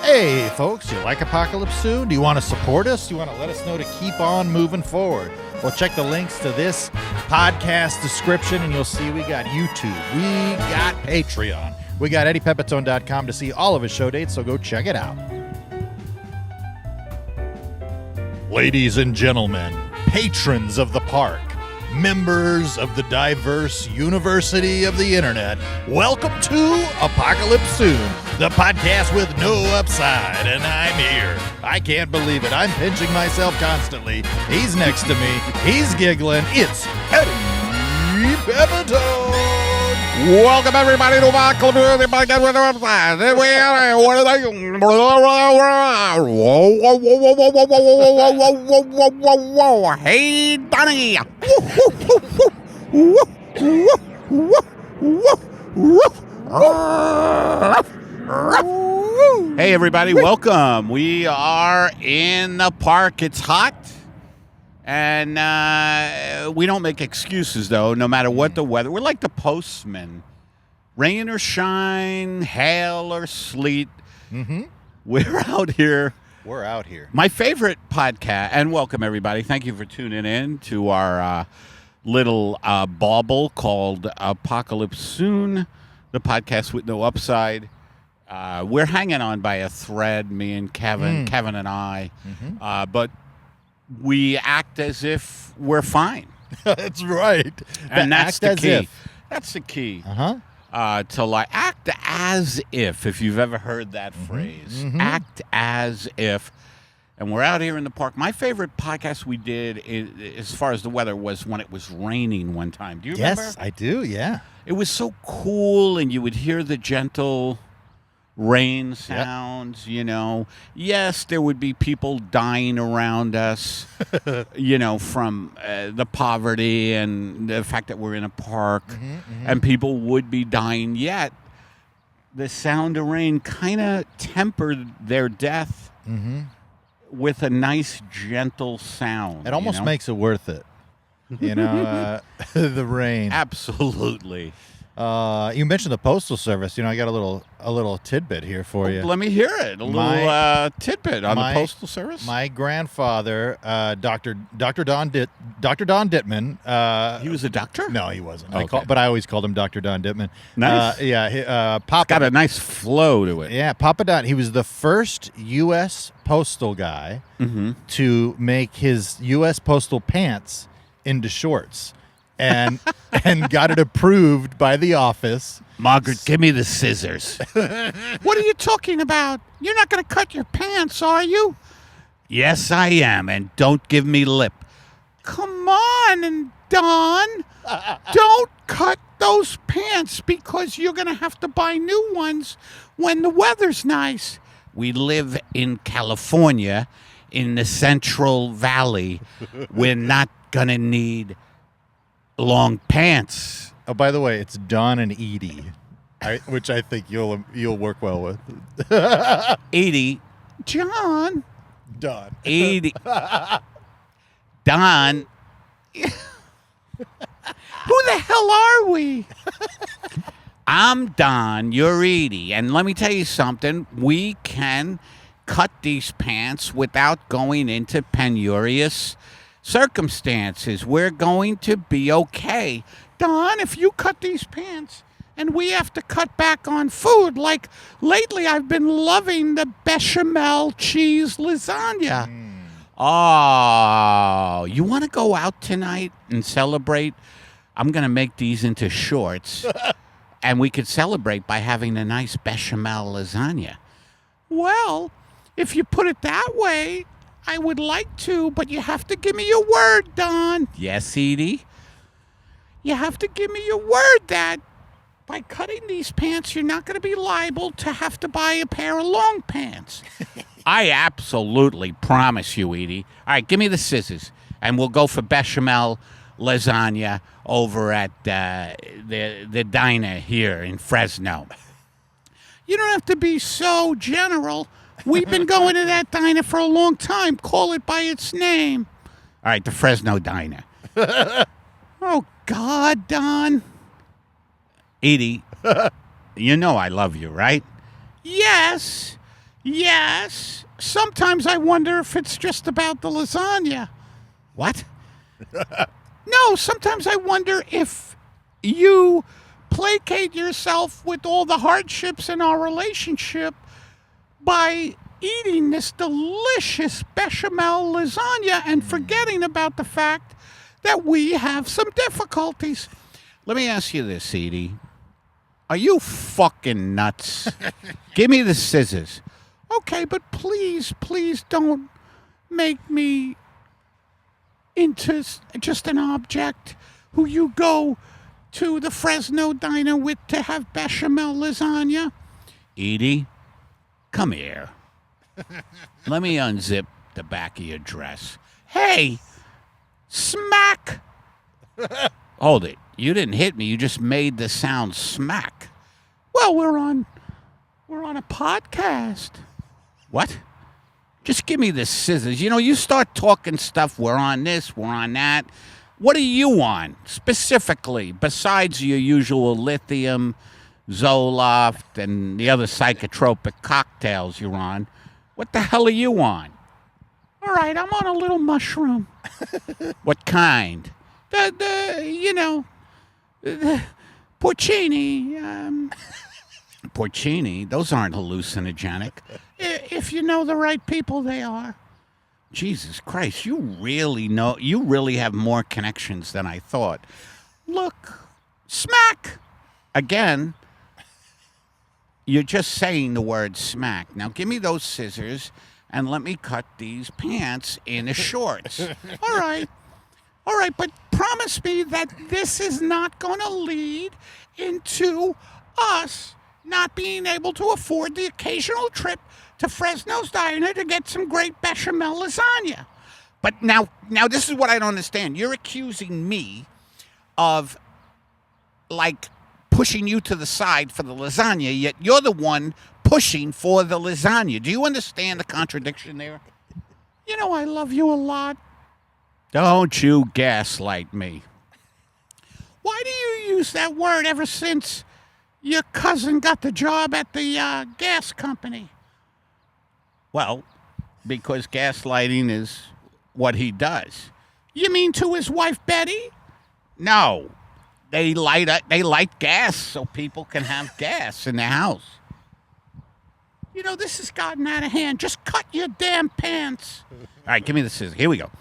Hey, folks, you like Apocalypse Soon? Do you want to support us? Do you want to let us know to keep on moving forward? Well, check the links to this podcast description, and you'll see we got YouTube, we got Patreon, we got EddiePepitone.com to see all of his show dates, so go check it out. Ladies and gentlemen, patrons of the park, members of the diverse University of the Internet, welcome to Apocalypse Soon, the podcast with no upside, and I'm here. I can't believe it. I'm pinching myself constantly. He's next to me. He's giggling. It's Eddie Pepitone. Welcome, everybody, to Apocalypse Soon, the podcast with no upside. Hey, Donnie. Hey, everybody, welcome. We are in the park. It's hot, and we don't make excuses, though, no matter what the weather. We're like the postman. Rain or shine, hail or sleet, we're out here. We're out here. My favorite podcast, and welcome, everybody. Thank you for tuning in to our little bauble called Apocalypse Soon, the podcast with no upside. We're hanging on by a thread, me and Kevin and I, but we act as if we're fine. That's right. And that's the key. If. That's the key. Uh-huh. To act as if you've ever heard that phrase. Act as if. And we're out here in the park. My favorite podcast we did, as far as the weather, was when it was raining one time. Do you remember? Yes, I do, yeah. It was so cool, and you would hear the gentle rain sounds, you know. Yes, there would be people dying around us, you know, from the poverty and the fact that we're in a park, and people would be dying, yet the sound of rain kind of tempered their death with a nice, gentle sound. It almost makes it worth it, you know, the rain. Absolutely. You mentioned the Postal Service. You know, I got a little tidbit here for you. Let me hear it. A little tidbit on the Postal Service. My grandfather, Dr. Don Dittman. He was a doctor? No, he wasn't. Okay. But I always called him Dr. Don Dittman. Nice. Papa. It's got a nice flow to it. Yeah, Papa Don. He was the first U.S. postal guy to make his U.S. postal pants into shorts. And got it approved by the office. Margaret, give me the scissors. What are you talking about? You're not going to cut your pants, are you? Yes, I am, and don't give me lip. Come on, Don. Don't cut those pants because you're going to have to buy new ones when the weather's nice. We live in California, in the Central Valley. We're not going to need long pants. Oh, by the way, it's Don and Edie, which I think you'll work well with. Edie, John, Don, Edie, Don. Who the hell are we? I'm Don. You're Edie, and let me tell you something. We can cut these pants without going into penurious circumstances. We're going to be okay. Don, if you cut these pants and we have to cut back on food, like lately I've been loving the bechamel cheese lasagna. Oh, you want to go out tonight and celebrate? I'm going to make these into shorts and we could celebrate by having a nice bechamel lasagna. Well, if you put it that way, I would like to, but you have to give me your word, Don. Yes, Edie? You have to give me your word that by cutting these pants, you're not going to be liable to have to buy a pair of long pants. I absolutely promise you, Edie. All right, give me the scissors, and we'll go for bechamel lasagna over at the diner here in Fresno. You don't have to be so general. We've been going to that diner for a long time. Call it by its name. All right, the Fresno Diner. Oh, God, Don. Edie, you know I love you, right? Yes. Yes. Sometimes I wonder if it's just about the lasagna. What? No, sometimes I wonder if you placate yourself with all the hardships in our relationship by eating this delicious bechamel lasagna and forgetting about the fact that we have some difficulties. Let me ask you this, Edie. Are you fucking nuts? Give me the scissors. Okay, but please don't make me into just an object who you go to the Fresno diner with to have bechamel lasagna. Edie, come here. Let me unzip the back of your dress. Hey, smack. Hold it. You didn't hit me. You just made the sound smack. Well, we're on a podcast. What? Just give me the scissors. You know, you start talking stuff. We're on this. We're on that. What are you on specifically, besides your usual lithium, Zoloft, and the other psychotropic cocktails you're on? What the hell are you on? All right, I'm on a little mushroom. What kind? The porcini. Porcini? Those aren't hallucinogenic. If you know the right people, they are. Jesus Christ, you really have more connections than I thought. Look, smack. Again, you're just saying the word smack. Now give me those scissors and let me cut these pants into shorts. All right, but promise me that this is not going to lead into us not being able to afford the occasional trip to Fresno's Diner to get some great bechamel lasagna. But now this is what I don't understand. You're accusing me of, like, pushing you to the side for the lasagna, yet you're the one pushing for the lasagna. Do you understand the contradiction there? You know I love you a lot. Don't you gaslight me. Why do you use that word ever since your cousin got the job at the gas company? Well, because gaslighting is what he does. You mean to his wife Betty? No. They light gas so people can have gas in their house. You know, this has gotten out of hand. Just cut your damn pants. All right, give me the scissors. Here we go.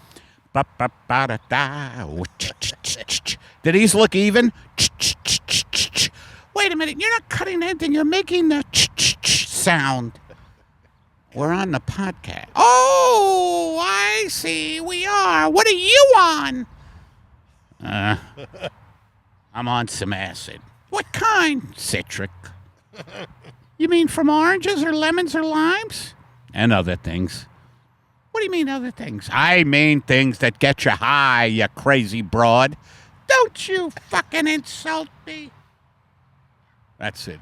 Do these look even? Wait a minute. You're not cutting anything. You're making the sound. We're on the podcast. Oh, I see. We are. What are you on? I'm on some acid. What kind? Citric. You mean from oranges or lemons or limes? And other things. What do you mean other things? I mean things that get you high, you crazy broad. Don't you fucking insult me. That's it.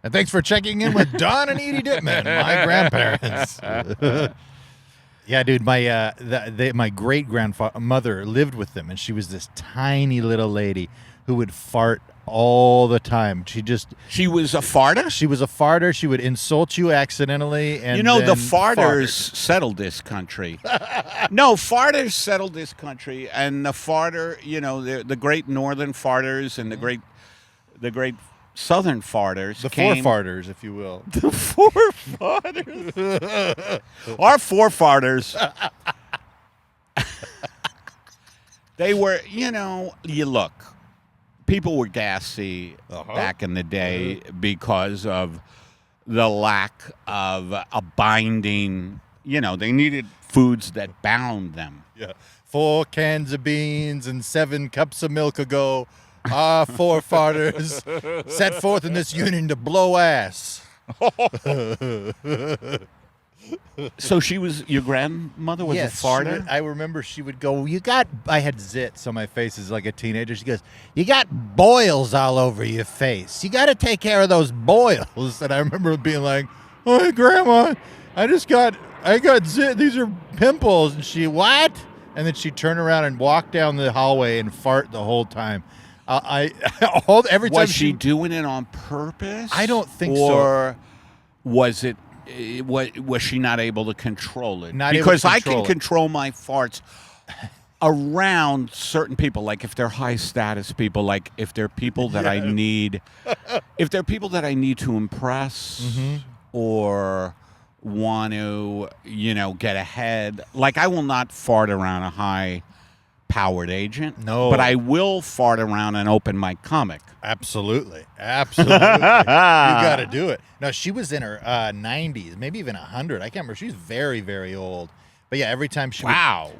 And thanks for checking in with Don and Edie Dittman, my grandparents. Yeah, dude, my great-grandmother lived with them, and she was this tiny little lady who would fart all the time. She was a farter? She was a farter. She would insult you accidentally. And you know, the farters settled this country. No, farters settled this country, and the farter, you know, the great northern farters and the great southern farters. The four farters, if you will. The four farters. Our forefathers. They were, you know, look. People were gassy back in the day because of the lack of a binding. You know, they needed foods that bound them. Yeah. 4 cans of beans and 7 cups of milk ago, our forefathers set forth in this union to blow ass. So your grandmother was a farter? I remember she would go, I had zits on my face as like a teenager. She goes, you got boils all over your face. You got to take care of those boils. And I remember being like, oh, Grandma, I got zit. These are pimples. And she, what? And then she'd turn around and walk down the hallway and fart the whole time. Every time was she doing it on purpose? I don't think so. Or was it was she not able to control it? Not able because to I can control it. control my farts around certain people, like if they're high status people, like if they're people that I need, if they're people that I need to impress or want to, get ahead. Like I will not fart around a high-powered agent. No. But I will fart around an open mic comic. Absolutely. You got to do it. No, she was in her 90s, maybe even 100. I can't remember. She's very, very old. But yeah, every time she would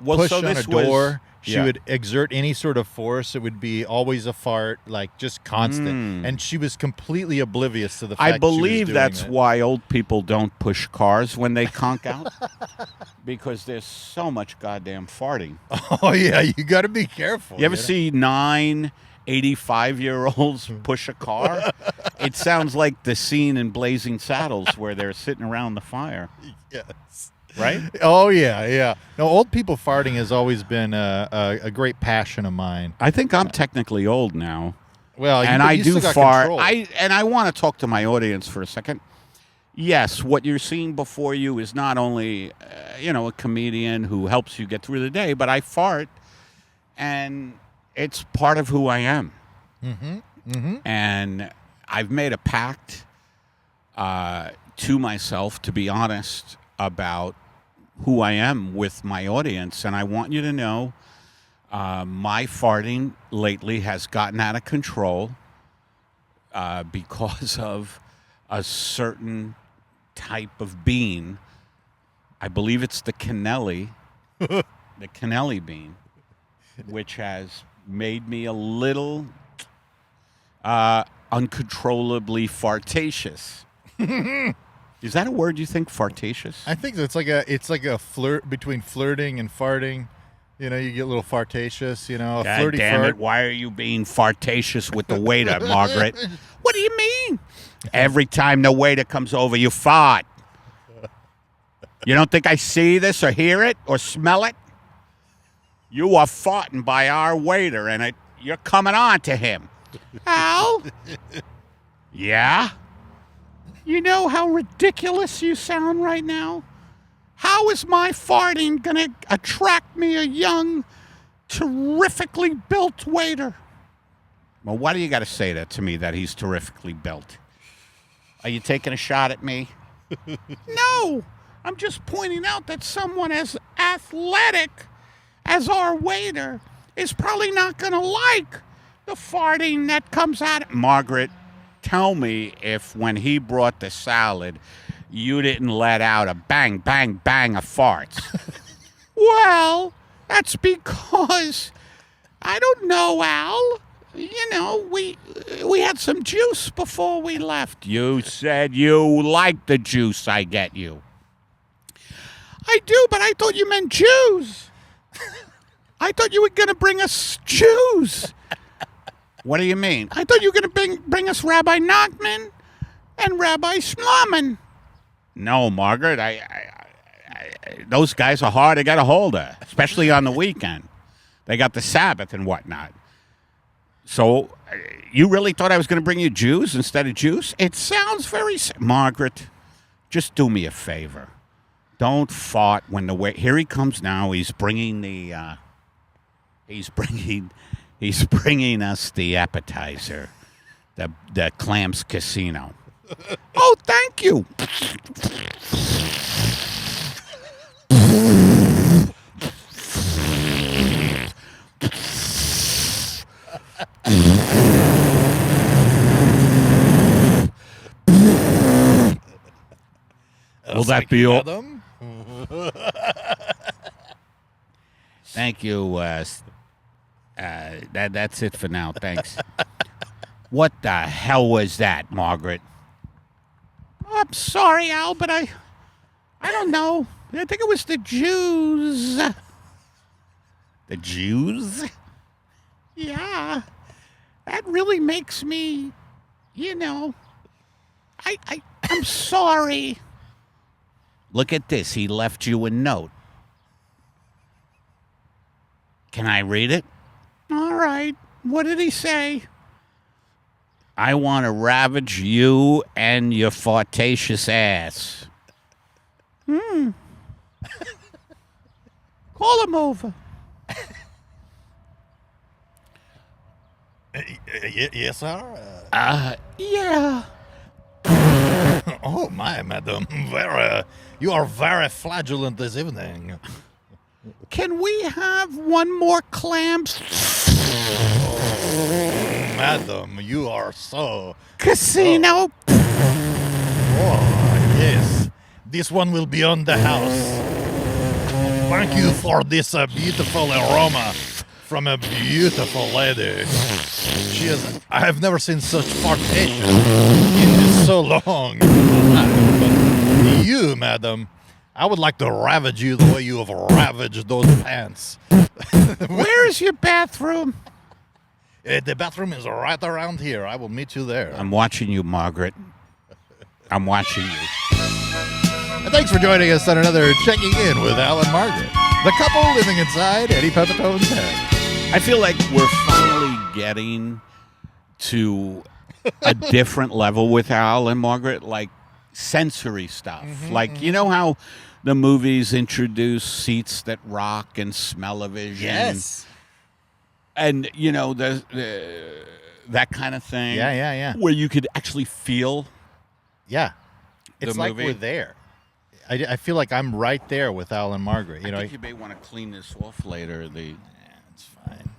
push on a door, she would exert any sort of force. It would be always a fart, like just constant. And she was completely oblivious to the fact I believe she was doing that's it. why old people don't push cars when they conk out. Because there's so much goddamn farting. Oh, yeah, you got to be careful. You ever see 9 85-year-olds push a car? It sounds like the scene in Blazing Saddles where they're sitting around the fire. Yes. Right? Oh, yeah. No, old people farting has always been a great passion of mine. I think I'm technically old now. Well, and you I do still got fart. control. I want to talk to my audience for a second. Yes, what you're seeing before you is not only, a comedian who helps you get through the day, but I fart, and it's part of who I am. And I've made a pact to myself, to be honest, about who I am with my audience. And I want you to know my farting lately has gotten out of control because of a certain type of bean. I believe it's the cannelli, bean, which has made me a little uncontrollably fartatious. Is that a word you think, fartatious? I think it's like a flirt between flirting and farting. You get a little fartatious, a God flirty damn fart. it, why are you being fartatious with the waiter, Margaret? What do you mean? Every time the waiter comes over, you fart. You don't think I see this or hear it or smell it? You are farting by our waiter, and you're coming on to him. Al? Yeah? You know how ridiculous you sound right now? How is my farting going to attract me a young, terrifically built waiter? Well, why do you got to say that to me, that he's terrifically built? Are you taking a shot at me? No, I'm just pointing out that someone as athletic as our waiter is probably not going to like the farting that comes out. Margaret, tell me if when he brought the salad, you didn't let out a bang, bang, bang of farts. Well, that's because, I don't know, Al. We had some juice before we left. You said you liked the juice I get you. I do, but I thought you meant Jews. I thought you were going to bring us Jews. What do you mean? I thought you were going to bring us Rabbi Nachman and Rabbi Shloman. No, Margaret, those guys are hard to get a hold of, especially on the weekend. They got the Sabbath and whatnot. So, you really thought I was going to bring you Jews instead of juice? It sounds very... Margaret, just do me a favor. Don't fart when the way... Here he comes now. He's bringing the... He's bringing us the appetizer. The Clams Casino. Oh, thank you. Will that be all? Thank you. That's it for now. Thanks. What the hell was that, Margaret? I'm sorry, Al, but I don't know. I think it was the Jews. The Jews? Yeah. That really makes me, I'm sorry. Look at this. He left you a note. Can I read it? All right. What did he say? I want to ravage you and your fartatious ass. Call him over. Yes, sir. Yeah. Oh, my, madam. You are very flagellant this evening. Can we have one more clam? Madam, you are so... Casino. Oh, yes. This one will be on the house. Thank you for this beautiful aroma from a beautiful lady. I have never seen such flirtation in so long. But you, madam, I would like to ravage you the way you have ravaged those pants. Where's your bathroom? The bathroom is right around here. I will meet you there. I'm watching you, Margaret. I'm watching you. And thanks for joining us on another Checking In with Allen and Margaret, the couple living inside Eddie Pepitone's head. I feel like we're finally getting to a different level with Al and Margaret, like sensory stuff. Like, you know how the movies introduce seats that rock and smell-o-vision? Yes. And, you know, that kind of thing. Yeah. Where you could actually feel Yeah. It's like movie. we're there. I feel like I'm right there with Al and Margaret. I think you may want to clean this off later. It's fine.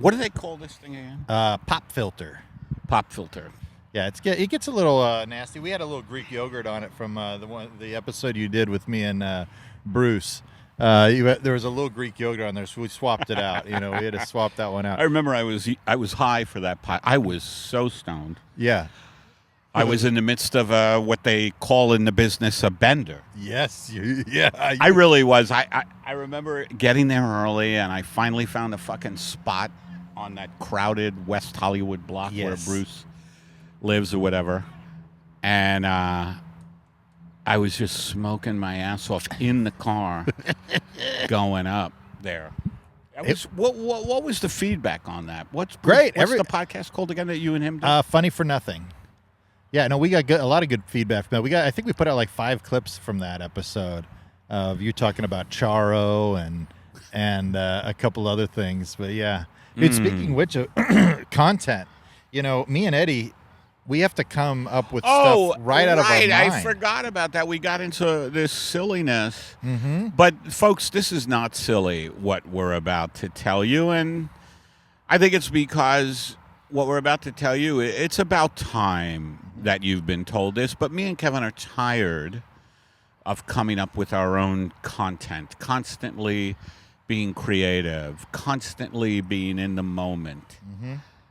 What do they call this thing again? Pop filter. Pop filter. Yeah, it gets a little nasty. We had a little Greek yogurt on it from the episode you did with me and Bruce. There was a little Greek yogurt on there, so we swapped it out. We had to swap that one out. I remember I was high for that pot. I was so stoned. Yeah. I was in the midst of what they call in the business a bender. Yes. I really was. I remember getting there early, and I finally found a fucking spot on that crowded West Hollywood block where Bruce lives or whatever. And I was just smoking my ass off in the car going up there. What was the feedback on that? What's great? What's the podcast called again that you and him did? Funny for Nothing. Yeah, no, we got a lot of good feedback from that. I think we put out like 5 clips from that episode of you talking about Charo and a couple other things. But yeah, dude, speaking which of content, me and Eddie, we have to come up with stuff right out of our mind. I forgot about that. We got into this silliness. But folks, this is not silly what we're about to tell you, and I think it's because what we're about to tell you, it's about time that you've been told this, but me and Kevin are tired of coming up with our own content, constantly being creative, constantly being in the moment.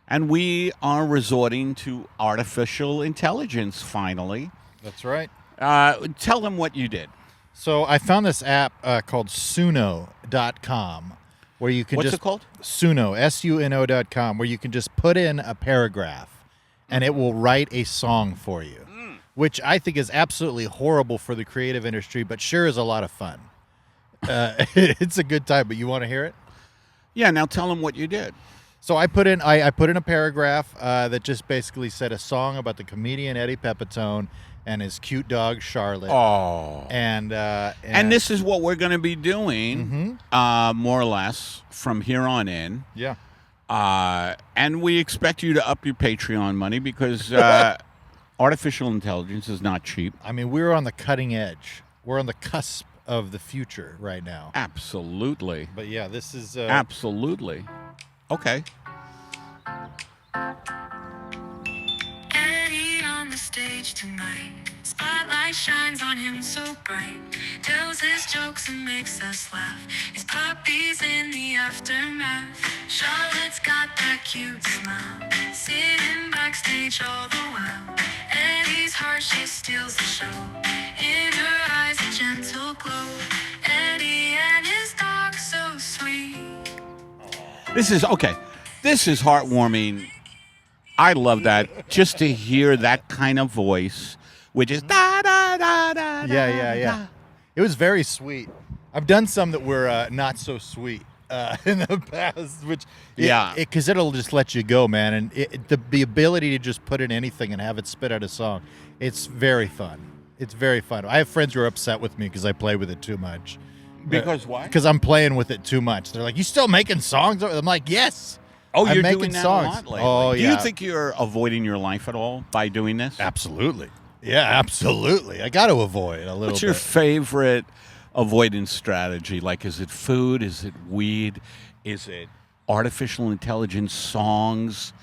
And we are resorting to artificial intelligence finally. That's right. Tell them what you did. So I found this app called Suno.com where you can What's it called? Suno, Suno.com, where you can just put in a paragraph and it will write a song for you, which I think is absolutely horrible for the creative industry, but sure is a lot of fun. It's a good time, but you want to hear it? Yeah, now tell them what you did. So I put in a paragraph that just basically said a song about the comedian Eddie Pepitone and his cute dog Charlotte. Oh, and this is what we're going to be doing, more or less, from here on in. Yeah. And we expect you to up your Patreon money because artificial intelligence is not cheap. I mean, we're on the cutting edge. We're on the cusp of the future right now. Absolutely. But yeah, this is absolutely. Okay. Eddie on the stage tonight. Spotlight shines on him so bright. Tells his jokes and makes us laugh. His puppy's in the aftermath. Charlotte's got that cute smile. Sitting backstage all the while. Eddie's harsh, she steals the show. In her eyes a gentle glow. Eddie and his dog so sweet. This is heartwarming. I love that. Just to hear that kind of voice, which is da da da da. Yeah. It was very sweet. I've done some that were not so sweet in the past, because it'll just let you go, man. And the ability to just put in anything and have it spit out a song, it's very fun. It's very fun. I have friends who are upset with me because I play with it too much. Because why? Because I'm playing with it too much. They're like, "You still making songs?" I'm like, "Yes." Oh, I'm you're making doing that songs. a lot lately. Oh, Do yeah. you think you're avoiding your life at all by doing this? Absolutely. Yeah, absolutely. I got to avoid a little What's your bit. favorite avoidance strategy? Like, is it food? Is it weed? Is it artificial intelligence songs?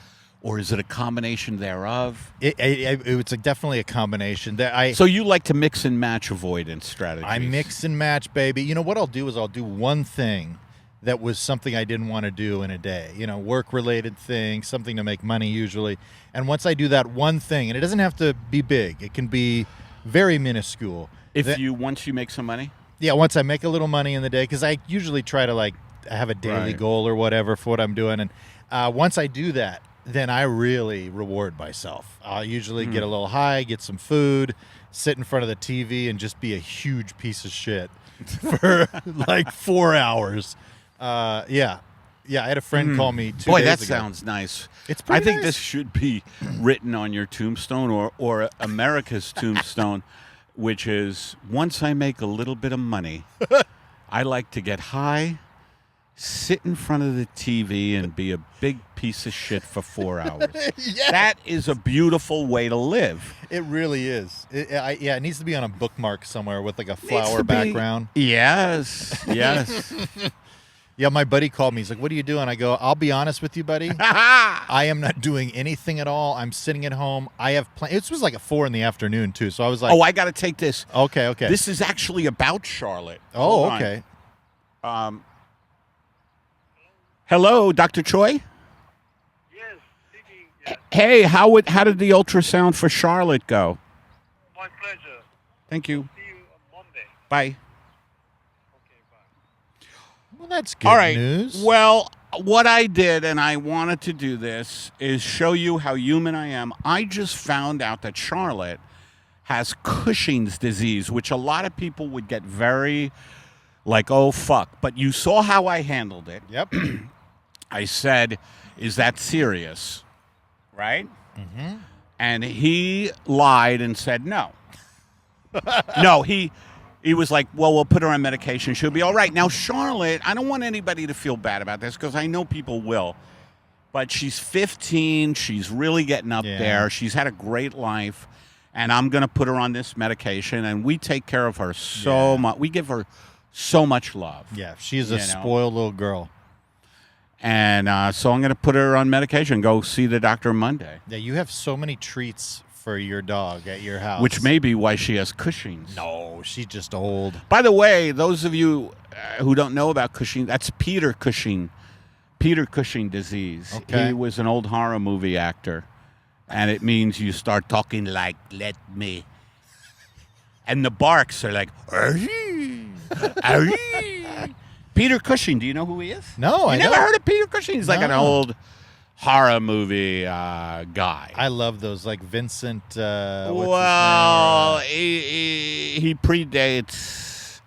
Or is it a combination thereof? It's definitely a combination. So you like to mix and match avoidance strategies? I mix and match, baby. You know what I'll do is I'll do one thing that was something I didn't want to do in a day. You know, work-related thing, something to make money usually. And once I do that one thing, and it doesn't have to be big. It can be very minuscule. Once you make some money? Yeah, once I make a little money in the day, because I usually try to like have a daily goal or whatever for what I'm doing. And once I do that, then I really reward myself. I'll usually get a little high, get some food, sit in front of the TV, and just be a huge piece of shit for like 4 hours. Yeah, I had a friend call me 2 days ago. Boy, that sounds nice. It's pretty I think nice. this should be written on your tombstone or America's tombstone, which is, once I make a little bit of money, I like to get high, sit in front of the TV, and be a big piece of shit for 4 hours. Yes. That is a beautiful way to live. It really is. It needs to be on a bookmark somewhere with like a Needs flower to be- background. Yes, yes. Yeah, my buddy called me. He's like, "What are you doing?" I go, "I'll be honest with you, buddy. I am not doing anything at all. I'm sitting at home. I have plans." It was like at 4 p.m. too. So I was like, Oh, I got to take this. okay. This is actually about Charlotte. Oh, Hold on. okay. Hello, Dr. Choi? Yes, speaking. Yes. Hey, how did the ultrasound for Charlotte go? My pleasure. Thank you. See you on Monday. Bye. Okay, bye. Well, that's good All right. news. Well, what I did, and I wanted to do this, is show you how human I am. I just found out that Charlotte has Cushing's disease, which a lot of people would get very like, oh, fuck. But you saw how I handled it. Yep. I said, is that serious? Right? Mm-hmm. And he lied and said no. No, he was like, well, we'll put her on medication. She'll be all right. Now, Charlotte, I don't want anybody to feel bad about this because I know people will. But she's 15. She's really getting up there. She's had a great life. And I'm going to put her on this medication. And we take care of her so much. We give her so much love. Yeah, she's a spoiled little girl. And so I'm going to put her on medication, go see the doctor Monday. Yeah, you have so many treats for your dog at your house. Which may be why she has Cushing's. No, she's just old. By the way, those of you who don't know about Cushing, that's Peter Cushing disease. Okay. He was an old horror movie actor. And it means you start talking like, let me. And the barks are like, "Arrgh, arrgh." Peter Cushing, do you know who he is? No, I You never don't. heard of Peter Cushing? He's like an No. old horror movie guy. I love those, like Vincent. What's Well, his name? he predates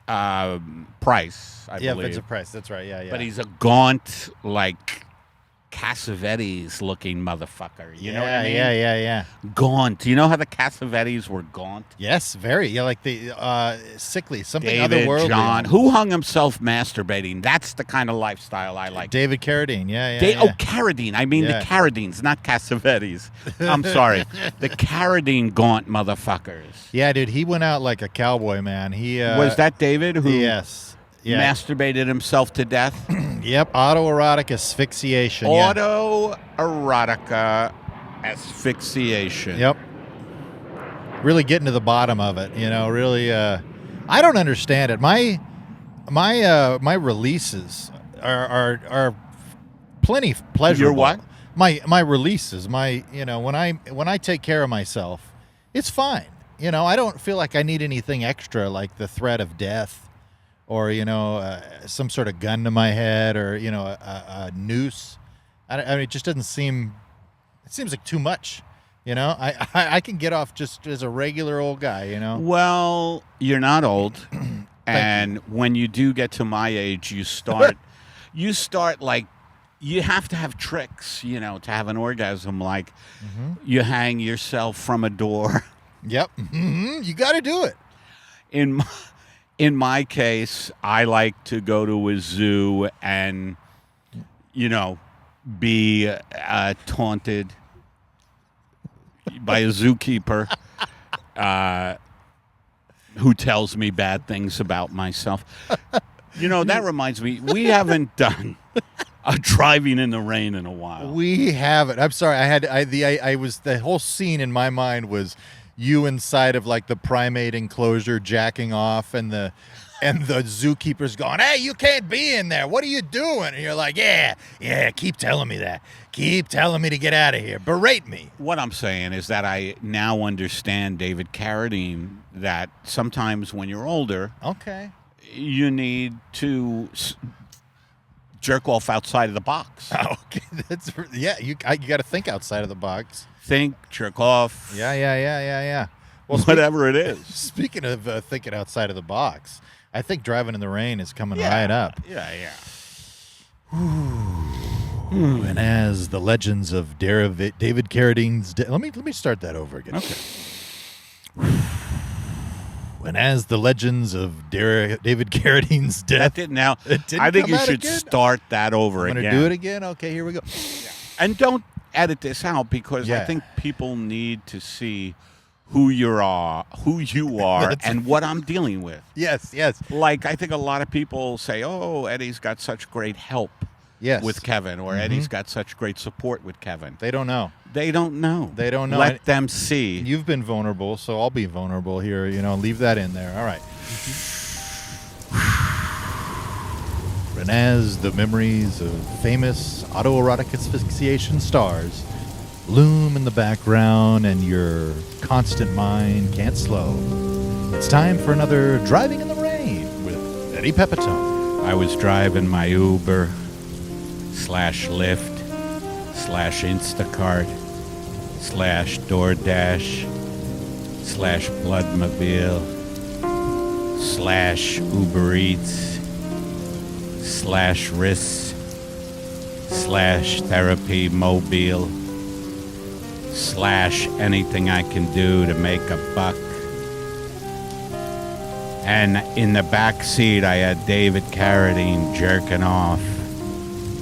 Price, I Yeah, believe. Vincent Price. That's right. Yeah. But he's a gaunt, like Cassavetes looking motherfucker. You know what I mean? Yeah. Gaunt. You know how the Cassavetes were gaunt? Yes, very. Yeah, like the sickly, something David, otherworldly. John. Who hung himself masturbating? That's the kind of lifestyle I like. David Caradine. Yeah. Oh, Caradine. I mean Yeah. the Caradines, not Cassavetes. I'm sorry. The Caradine gaunt motherfuckers. Yeah, dude. He went out like a cowboy, man. He Was that David who Yes. Yeah. masturbated himself to death? Yep. Autoerotic asphyxiation. Yeah. Autoerotica asphyxiation. Yep. Really getting to the bottom of it, really I don't understand it. My releases are plenty pleasurable. Your what? My releases, when I take care of myself, it's fine. I don't feel like I need anything extra like the threat of death or some sort of gun to my head or a noose. I mean, it just doesn't seem. It seems like too much. I can get off just as a regular old guy. Well, you're not old. And when you do get to my age, you start like, you have to have tricks, to have an orgasm. Like you hang yourself from a door Yep. You got to do it. In my case, I like to go to a zoo and, be taunted by a zookeeper who tells me bad things about myself. That reminds me, we haven't done a driving in the rain in a while. We haven't. I'm sorry. The whole scene in my mind was you inside of like the primate enclosure jacking off and the zookeeper's going, "Hey, you can't be in there. What are you doing?" And you're like, yeah, keep telling me that. Keep telling me to get out of here. Berate me. What I'm saying is that I now understand, David Caradine, that sometimes when you're older, Okay. you need to jerk off outside of the box. Okay. You got to think outside of the box. Think, jerk off, Yeah. Well, whatever it is. speaking of thinking outside of the box, I think driving in the rain is coming right up. Yeah. And as the legends of David Caradine's let me start that over again. Okay. And as the legends of David Caradine's death. I think you should start that over I'm again. going to do it again. Okay, here we go. And don't edit this out because I think people need to see who you are, and what I'm dealing with. Yes. Like, I think a lot of people say, "Oh, Eddie's got such great help Yes. with Kevin," or "Eddie's got such great support with Kevin." They don't know. They don't know. Let them see. You've been vulnerable, so I'll be vulnerable here. Leave that in there. All right. And as the memories of famous autoerotic asphyxiation stars loom in the background and your constant mind can't slow, it's time for another Driving in the Rain with Eddie Pepitone. I was driving my Uber / Lyft / Instacart / DoorDash / Bloodmobile / Uber Eats / Wrists / Therapy Mobile / anything I can do to make a buck. And in the back seat, I had David Caradine jerking off.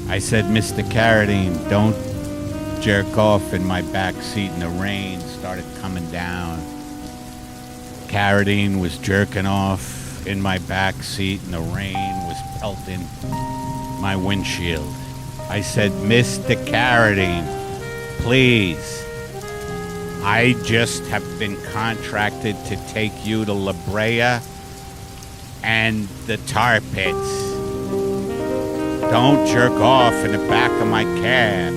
I said, "Mr. Caradine, don't jerk off in my back seat." And the rain started coming down. Caradine was jerking off in my back seat, and the rain was pelting my windshield. I said, "Mr. Caradine, please. I just have been contracted to take you to La Brea and the tar pits. Don't jerk off in the back of my cab.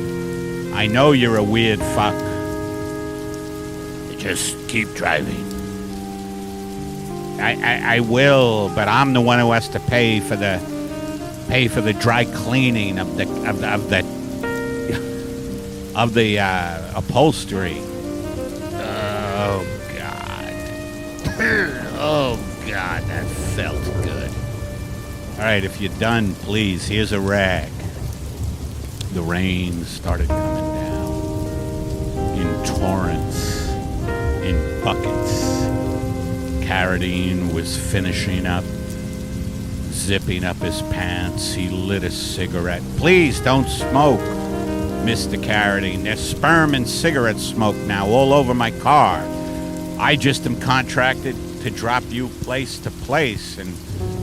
I know you're a weird fuck. Just keep driving." I will, but I'm the one who has to pay for the dry cleaning of the upholstery. Oh God. Oh God, that felt good. All right, if you're done, please, here's a rag. The rain started coming down in torrents, in buckets. Caradine was finishing up, zipping up his pants. He lit a cigarette. "Please don't smoke, Mr. Caradine. There's sperm and cigarette smoke now all over my car. I just am contracted to drop you place to place, and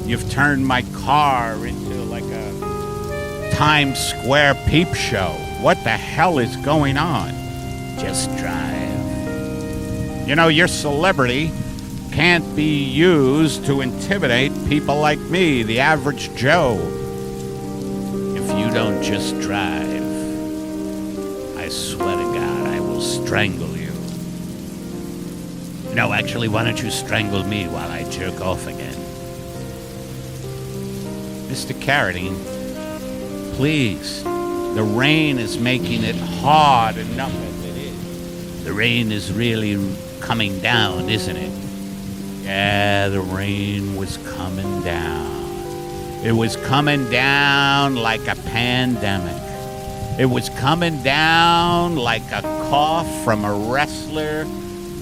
you've turned my car into like a Times Square peep show. What the hell is going on? Just drive. Your celebrity can't be used to intimidate people like me, the average Joe. If you don't just drive, I swear to God, I will strangle you. No, actually, why don't you strangle me while I jerk off again? Mr. Caradine, please. The rain is making it hard enough as it is. The rain is really coming down, isn't it? Yeah, the rain was coming down. It was coming down like a pandemic. It was coming down like a cough from a wrestler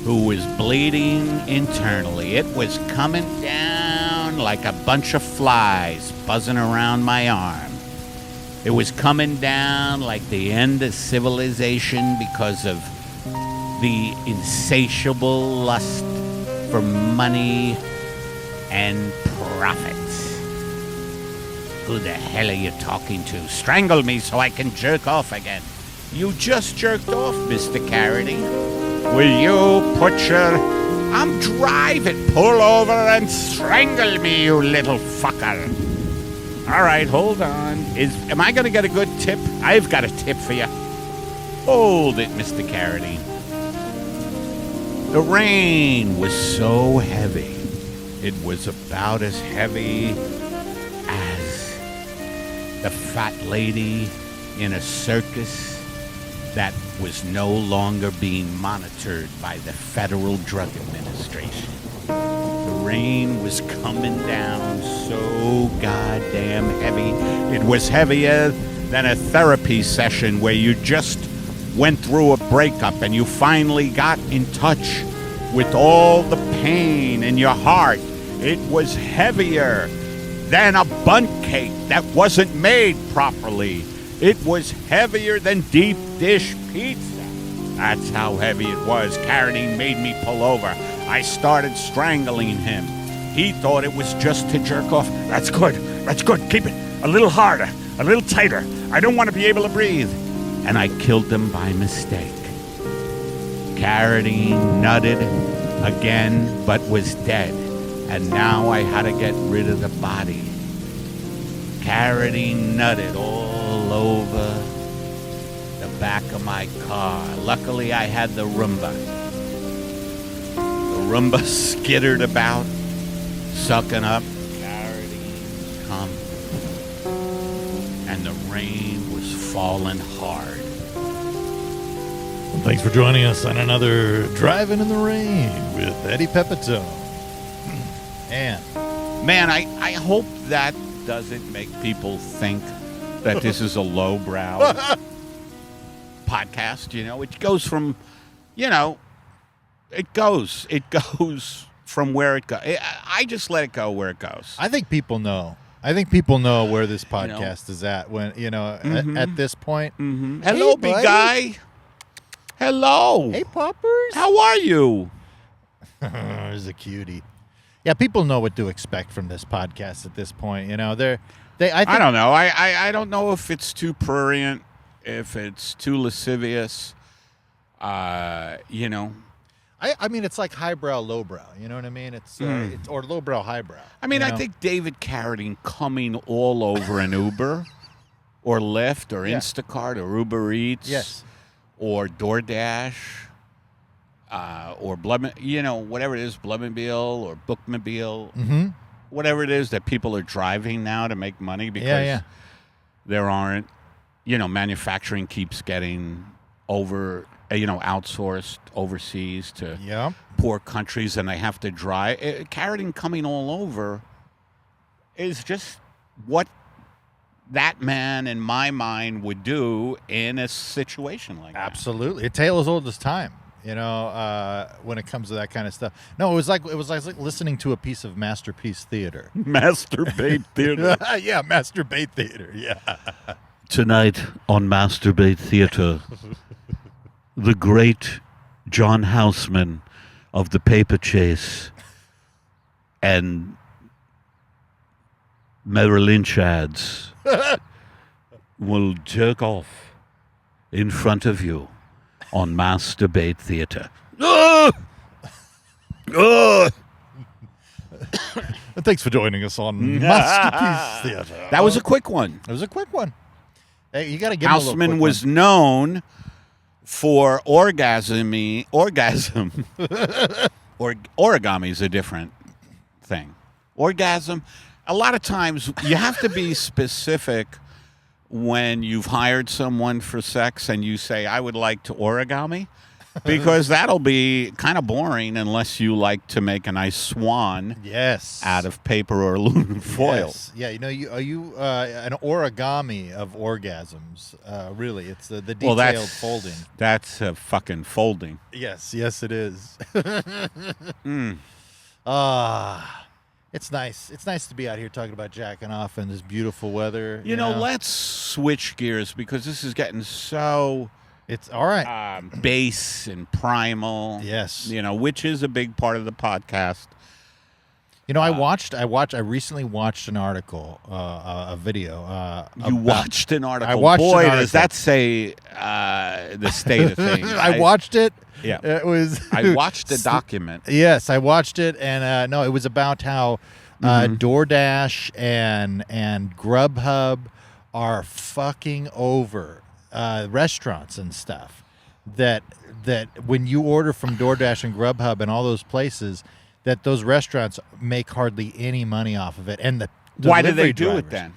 who was bleeding internally. It was coming down like a bunch of flies buzzing around my arm. It was coming down like the end of civilization because of the insatiable lust for money and profit. Who the hell are you talking to? Strangle me so I can jerk off again. You just jerked off, Mr. Caradine. Will you put your... I'm driving. Pull over and strangle me, you little fucker. All right, hold on. Am I going to get a good tip? I've got a tip for you. Hold it, Mr. Caradine. The rain was so heavy. It was about as heavy as the fat lady in a circus that was no longer being monitored by the Federal Drug Administration. The rain was coming down so goddamn heavy. It was heavier than a therapy session where you just went through a breakup and you finally got in touch with all the pain in your heart. It was heavier than a bundt cake that wasn't made properly. It was heavier than deep dish pizza. That's how heavy it was. Caradine made me pull over. I started strangling him. He thought it was just to jerk off. That's good. That's good. Keep it a little harder, a little tighter. I don't want to be able to breathe. And I killed him by mistake. Caradine nutted again, but was dead. And now I had to get rid of the body. Caradine nutted all over the back of my car. Luckily, I had the Roomba. The Roomba skittered about, sucking up Caradine's cum. And the rain was falling hard. Thanks for joining us on another Driving in the Rain with Eddie Pepitone. And man, I hope that doesn't make people think that this is a lowbrow podcast. You know, it goes from, you know, it goes from where it goes. I just let it go where it goes. I think people know. I think people know where this podcast is at when, at this point. Mm-hmm. Hello, big guy. Hello. Hey, Poppers. How are you? There's a cutie. Yeah, people know what to expect from this podcast at this point. I don't know. I don't know if it's too prurient, if it's too lascivious. I mean, it's like highbrow, lowbrow. You know what I mean? It's or lowbrow, highbrow. I mean, I think David Caradine coming all over an Uber, or Lyft, or Instacart, or Uber Eats, yes, or DoorDash. Or whatever it is, Bloodmobile or Bookmobile, whatever it is that people are driving now to make money because there aren't, manufacturing keeps getting outsourced overseas to poor countries and they have to drive. Caradine coming all over is just what that man in my mind would do in a situation like that. Absolutely. A tale as old as time. When it comes to that kind of stuff. No, it was like listening to a piece of masterpiece theater. Masturbate theater. Yeah, masturbate theater. Yeah. Tonight on Masturbate Theater, the great John Houseman of the Paper Chase and Merrill Lynch ads will jerk off in front of you on Masturbate Theater. Thanks for joining us on Masterpiece Theater. That was a quick one. It was a quick one. Hey, you got to give him a little quick Houseman was known for orgasm. Origami is a different thing. Orgasm. A lot of times you have to be specific when you've hired someone for sex and you say, I would like to origami. because that'll be kind of boring unless you like to make a nice swan Yes. out of paper or aluminum foil. Yes. Yeah, you know, are you an origami of orgasms? Really, it's the detailed Well, that's folding. That's fucking folding. Yes, yes, it is. Mm. It's nice. It's nice to be out here talking about jacking off in this beautiful weather. You know, let's switch gears because this is getting so it's all right. base and primal. Yes. You know, which is a big part of the podcast. You know, I recently watched an article, a video. You watched an article. I watched Boy, an article. does that say the state of things? I watched it. Yeah. It was. I watched the document. Yes, I watched it, and no, it was about how DoorDash and Grubhub are fucking over restaurants and stuff. That when you order from DoorDash and Grubhub and all those places, that those restaurants make hardly any money off of it. And the Why do they delivery do it drivers,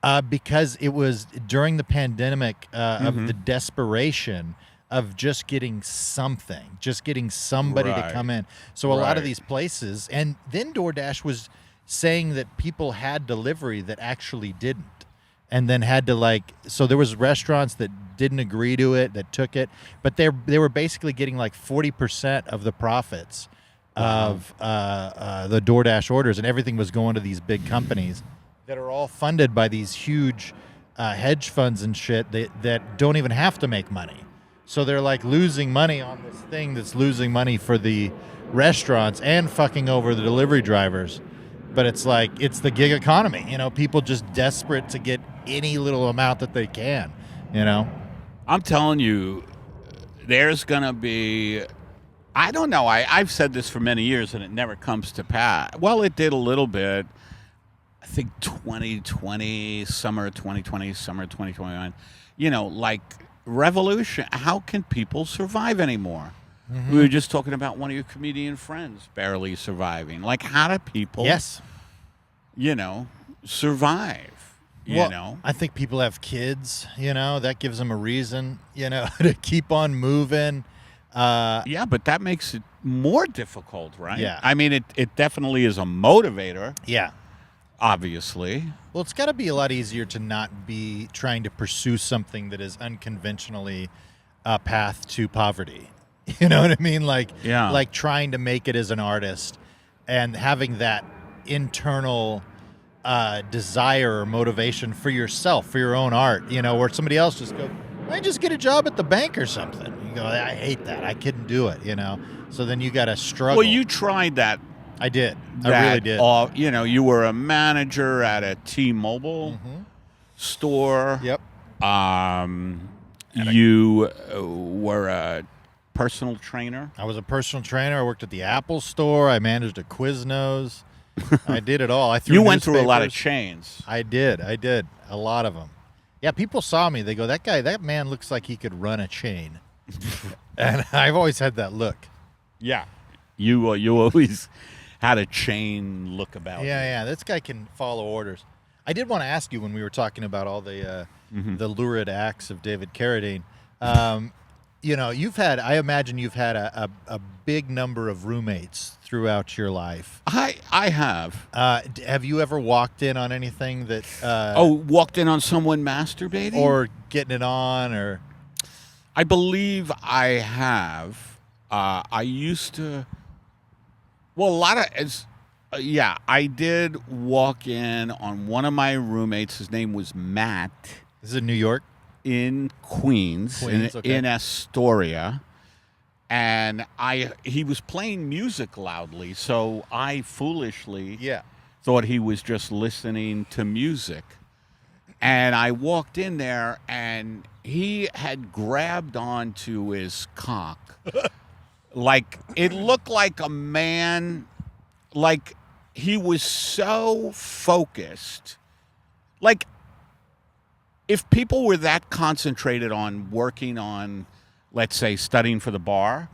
then? Because it was during the pandemic of the desperation of just getting something, just getting somebody to Right. come in. So a lot of Right. these places, and then DoorDash was saying that people had delivery that actually didn't. And then had to so there was restaurants that didn't agree to it, that took it, but they were basically getting like 40% of the profits of the DoorDash orders, and everything was going to these big companies that are all funded by these huge hedge funds and shit that don't even have to make money. So they're like losing money on this thing that's losing money for the restaurants and fucking over the delivery drivers. But it's like, it's the gig economy, you know, people just desperate to get any little amount that they can, you know? I'm telling you, there's going to be, I don't know, I've said this for many years and it never comes to pass. Well, it did a little bit. I think 2020, summer 2020, summer 2021, you know, like revolution. How can people survive anymore? We were just talking about one of your comedian friends barely surviving. Like, how do people, you know, survive? You know? I think people have kids, you know, that gives them a reason, you know, to keep on moving. Yeah, but that makes it more difficult, right? Yeah. I mean, it definitely is a motivator, Yeah. obviously. Well, it's got to be a lot easier to not be trying to pursue something that is unconventionally a path to poverty. You know what I mean? Like trying to make it as an artist and having that internal desire or motivation for yourself, for your own art, you know, where somebody else just goes, I just get a job at the bank or something. You go, I hate that. I couldn't do it, you know? So then you got to struggle. Well, you tried that. I did. I really did. You know, you were a manager at a T-Mobile store. Yep. You were a personal trainer. I was a personal trainer. I worked at the Apple store. I managed a Quiznos. I did it all. I threw You went through a lot of newspapers. chains. I did. A lot of them. Yeah, people saw me. They go, that man looks like he could run a chain. And I've always had that look. Yeah. You always had a chain look about you. Yeah, this guy can follow orders. I did want to ask you when we were talking about all the lurid acts of David Caradine. You know, I imagine you've had a big number of roommates throughout your life. I have. Have you ever walked in on anything that... walked in on someone masturbating? Or getting it on, or... I believe I have. I used to... Well, a lot of... yeah, I did walk in on one of my roommates. His name was Matt. This is in New York? In Queens, okay. in Astoria. And he was playing music loudly, so I foolishly thought he was just listening to music. And I walked in there, and he had grabbed onto his cock. Like, it looked like a man, like, he was so focused. Like, if people were that concentrated on working on, let's say, studying for the bar,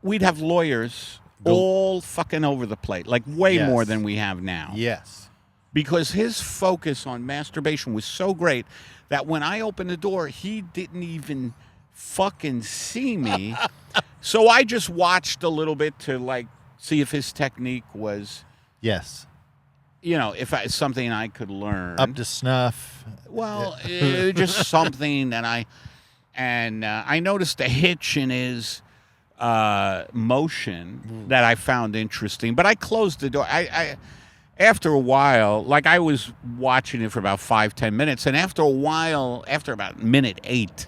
we'd have lawyers all fucking over the plate, like way more than we have now. Yes. Because his focus on masturbation was so great that when I opened the door, he didn't even fucking see me. So I just watched a little bit to like see if his technique was, Yes. if something I could learn. Up to snuff. Well, just something that I noticed a hitch in his motion that I found interesting. But I closed the door. I after a while, like I was watching it for about 5-10 minutes, and after a while, after about minute 8,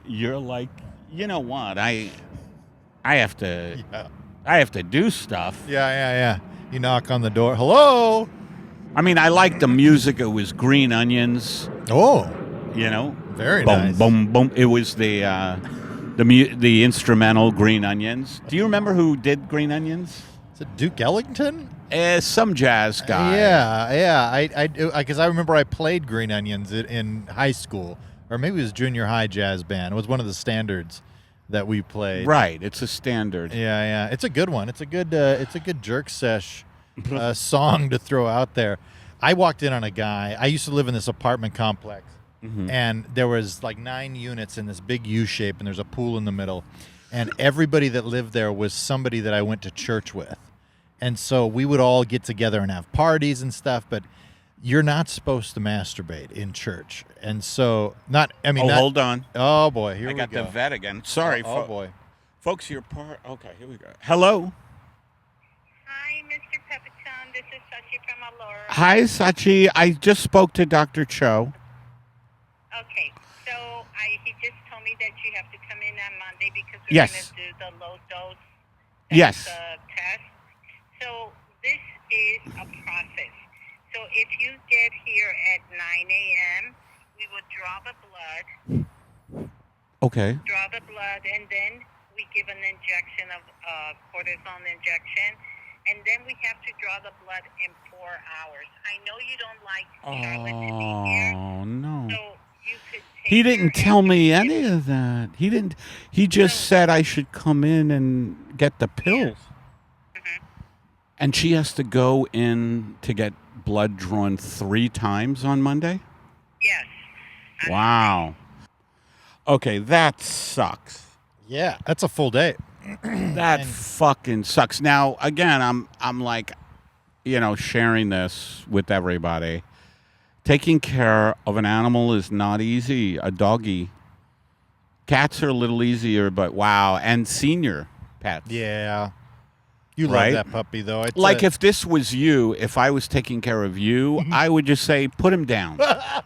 you're like, you know what? I have to do stuff. Yeah. You knock on the door. Hello. I mean, I like the music. It was Green Onions. Oh, very boom, nice. boom, boom. It was the instrumental Green Onions. Do you remember who did Green Onions? Is it Duke Ellington? Some jazz guy. Yeah. Because I remember I played Green Onions in high school, or maybe it was junior high jazz band. It was one of the standards that we played. Right, it's a standard. Yeah. It's a good one. It's a good jerk sesh song to throw out there. I walked in on a guy. I used to live in this apartment complex, and there was like 9 units in this big U shape, and there's a pool in the middle, and everybody that lived there was somebody that I went to church with, and so we would all get together and have parties and stuff, but you're not supposed to masturbate in church, and so Hold on. Oh boy, here I we got go. the vet again. Sorry, Oh boy. folks. You're part. Okay, here we go. Hello. Hi, Mr. Pepitone. This is Sachi from Allure. Hi, Sachi. I just spoke to Dr. Cho. Okay, so he just told me that you have to come in on Monday because we're Yes. going to do the low dose Yes. test. So this is a process. So if you get here at 9 a.m., we would draw the blood, Okay. and then we give an injection of cortisone injection, and then we have to draw the blood in 4 hours. I know you don't like Charlotte to be here, Oh no. so you could take He didn't her tell and me you any of that. He didn't. He just said I should come in and get the pills. And she has to go in to get blood drawn 3 times on Monday? Yes. Wow. Okay, that sucks. Yeah, that's a full day. That fucking sucks. Now, again, I'm like, sharing this with everybody. Taking care of an animal is not easy. A doggy. Cats are a little easier, but wow. And senior pets. Yeah. You Right? love that puppy, though. It's Like if this was you, if I was taking care of you, I would just say, put him down. But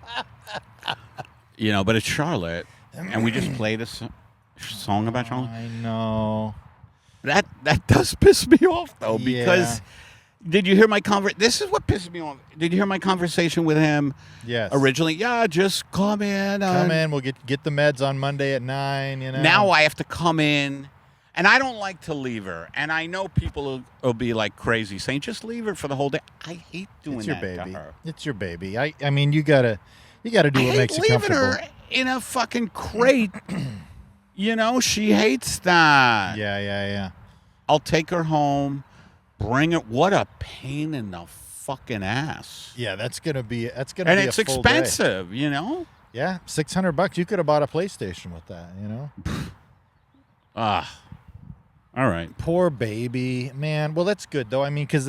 it's Charlotte, and we just played a song about Charlotte. I know. That does piss me off, though, Yeah. because did you hear my This is what pisses me off. Did you hear my conversation with him Yes. originally? Yeah, just come in. Come in. We'll get the meds on Monday at 9, Now I have to come in. And I don't like to leave her. And I know people will be like crazy saying, just leave her for the whole day. I hate doing It's your that baby. to her. It's your baby. I mean, you gotta do what I makes hate you leaving comfortable. her in a fucking crate. She hates that. Yeah. I'll take her home, bring her. What a pain in the fucking ass. Yeah, that's gonna be And a it's full day. expensive, Yeah, $600. You could have bought a PlayStation with that. All right. Poor baby, man. Well, that's good though. I mean, because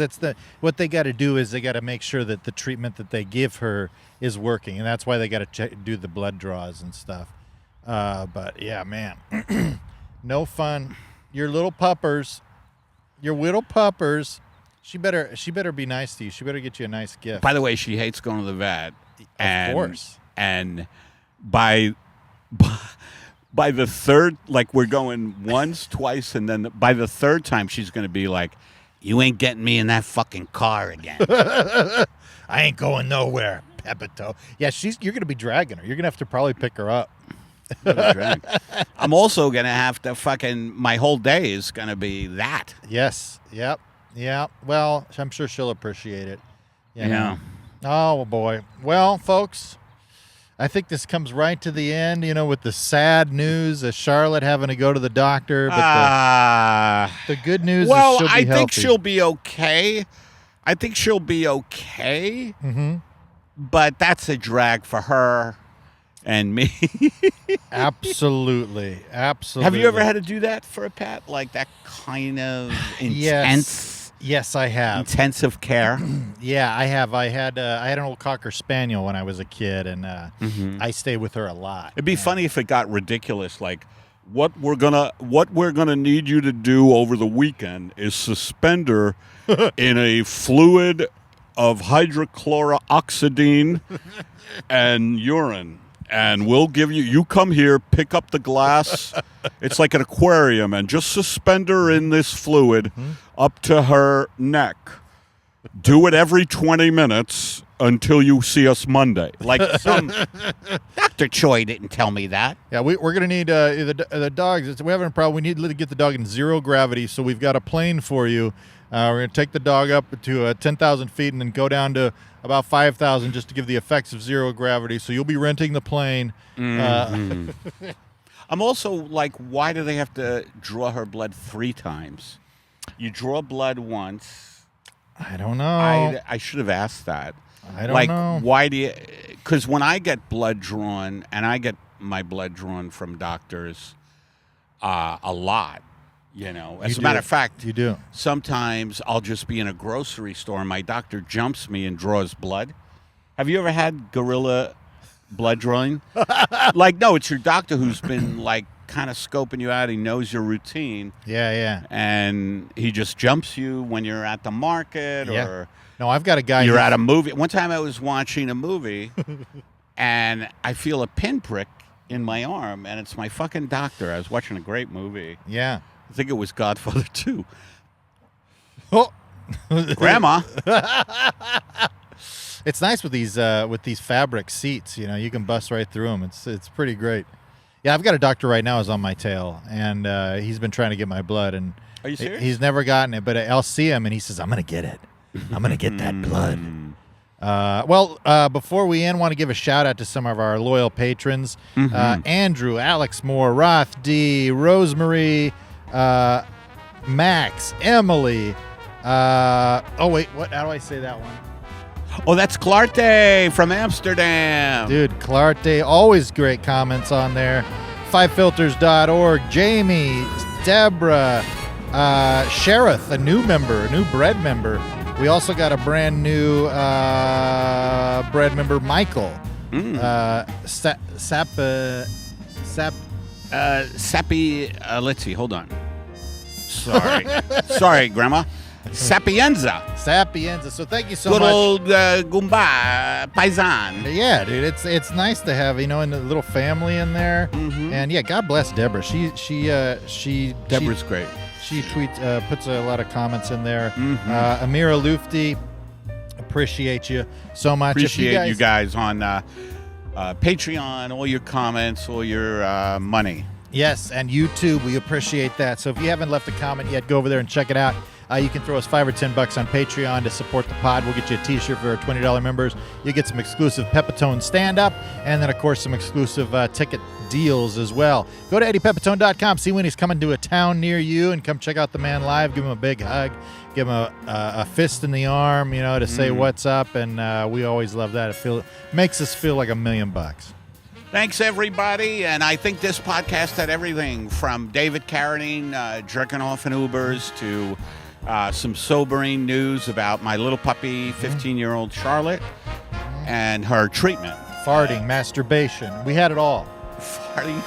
what they got to do is they got to make sure that the treatment that they give her is working, and that's why they got to do the blood draws and stuff. But yeah, man, no fun. Your little puppers. She better be nice to you. She better get you a nice gift. By the way, she hates going to the vet. Of course. And by the third, like we're going once, twice, and then by the third time, she's going to be like, you ain't getting me in that fucking car again. I ain't going nowhere, Pepitone. Yeah, you're going to be dragging her. You're going to have to probably pick her up. I'm also going to have to my whole day is going to be that. Yes. Yep. Well, I'm sure she'll appreciate it. Yeah. Oh, boy. Well, folks, I think this comes right to the end, with the sad news of Charlotte having to go to the doctor. But the good news is she'll be I healthy. think she'll be okay. Mm-hmm. But that's a drag for her. and me. Absolutely. Have you ever had to do that for a pet? Like that kind of Yes, I have. intensive care? Yeah, I have. I had an old Cocker Spaniel when I was a kid, and I stayed with her a lot. It'd be funny if it got ridiculous. Like, what we're gonna need you to do over the weekend is suspend her in a fluid of hydrochloroxidine and urine. And we'll give you come here, pick up the glass. It's like an aquarium, and just suspend her in this fluid up to her neck. Do it every 20 minutes until you see us Monday. Like some Dr. Choi didn't tell me that. Yeah, we're going to need the dogs. We having a problem. We need to get the dog in zero gravity, so we've got a plane for you. We're going to take the dog up to 10,000 feet and then go down to about 5,000 just to give the effects of zero gravity. So you'll be renting the plane. I'm also like, why do they have to draw her blood 3 times? You draw blood once. I don't know. I should have asked that. I don't know. Why do you? Because when I get blood drawn, and I get my blood drawn from doctors a lot, you know. As a matter of fact, you do. Sometimes I'll just be in a grocery store, and my doctor jumps me and draws blood. Have you ever had gorilla blood drawing? Like, no, it's your doctor who's been like kind of scoping you out. He knows your routine. Yeah. And he just jumps you when you're at the market or no, I've got a guy. You're at a movie. One time I was watching a movie, and I feel a pinprick in my arm, and it's my fucking doctor. I was watching a great movie. Yeah. I think it was Godfather 2. Oh, Grandma. It's nice with these fabric seats. You know, you can bust right through them. It's pretty great. Yeah, I've got a doctor right now who's on my tail, and he's been trying to get my blood, and Are you serious? He's never gotten it, but I'll see him, and he says, "I'm gonna get it. I'm gonna get that blood." Before we end, want to give a shout out to some of our loyal patrons: Andrew, Alex Moore, Roth D, Rosemary, Max, Emily. How do I say that one? Oh, that's Clarté from Amsterdam. Dude, Clarté, always great comments on there. Fivefilters.org, Jamie, Deborah, Sheriff, a new bread member. We also got a brand new bread member, Michael. Sappy, let's see, hold on. Sorry, Grandma. Sapienza. So thank you so Good much. old Goomba Paisan. Yeah, dude, it's nice to have a little family in there, and yeah, God bless Deborah. Deborah's great. She tweets, puts a lot of comments in there. Amira Lufti, appreciate you so much. Appreciate you guys on Patreon, all your comments, all your money. Yes, and YouTube, we appreciate that. So if you haven't left a comment yet, go over there and check it out. You can throw us $5 or $10 on Patreon to support the pod. We'll get you a t-shirt for our $20 members. You get some exclusive Pepitone stand-up, and then, of course, some exclusive ticket deals as well. Go to EddiePepitone.com, see when he's coming to a town near you, and come check out the man live. Give him a big hug. Give him a fist in the arm, to say what's up, and we always love that. It makes us feel like $1 million. Thanks, everybody. And I think this podcast had everything from David Caradine jerking off in Ubers to some sobering news about my little puppy, 15-year-old Charlotte, and her treatment. Farting, masturbation. We had it all. Farting.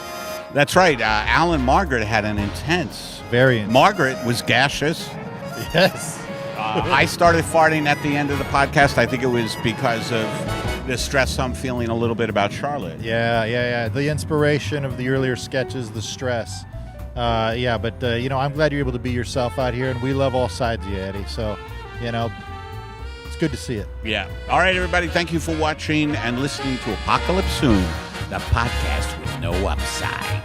That's right. Allen Margaret had an intense. Very intense. Margaret was gaseous. Yes. I started farting at the end of the podcast. I think it was because of the stress I'm feeling a little bit about Charlotte. Yeah. The inspiration of the earlier sketches, the stress. But I'm glad you're able to be yourself out here, and we love all sides of you, Eddie. So, it's good to see it. Yeah. All right, everybody. Thank you for watching and listening to Apocalypse Soon, the podcast with no upside.